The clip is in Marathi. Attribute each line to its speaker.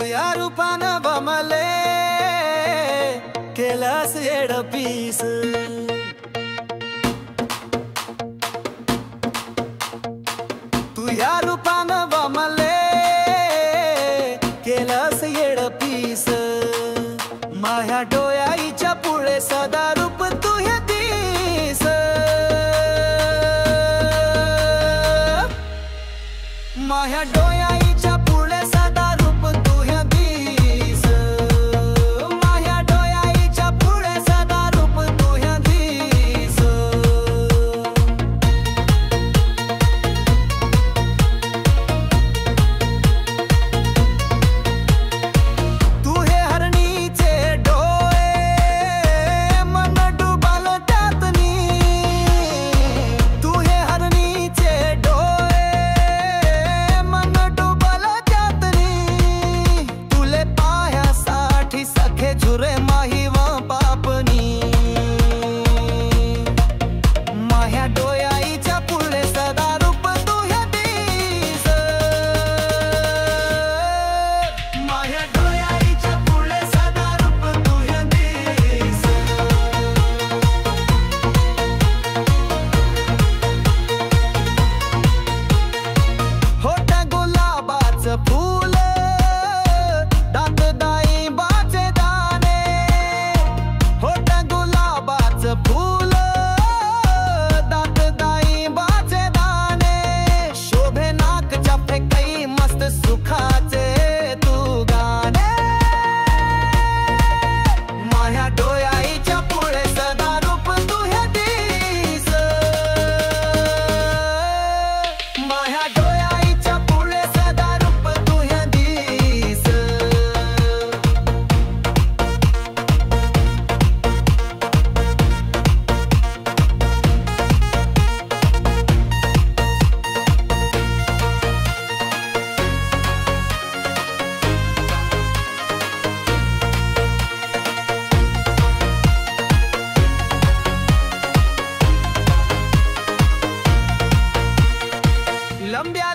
Speaker 1: या रूपानं बमले केलास येडपीस। तू या रूपानं बमले केलास येडपीस। माझ्या डोळ्याच्या पुढे सदा रूप तुझे दिस। माझ्या डोळ्याच्या पुढे सदा रूप तुझे दिस। माझ्या डोळ्याच्या पुढे सदा रूप तुझे दिस। तुझे हरणीचे डोळे मन डुबल त्यातनी। तुझे हरणीचे डोळे मन डुबल त्यातनी। तुले पायासाठी सखे झुरे माही व पापनी। माझ्या डोळ्याच्या पुढे सदा रूप तुझे दिस। माझ्या डोळ्याच्या पुढे सदा रूप तुझे दिस। होठ गुलाबाचं फूल दात डाळिंबाचे दाणे। होठ गुलाबाचं फूल दात डाळिंबाचे दाणे। शोभे नाकच्या फेकई मस्त सुखाचे तू गाणे। माझ्या डोळ्याच्या पुढे सदा रूप तुझे दिस। माझ्या डोळ्याच्या पुढे सदा रूप तुझे दिस। लंब्या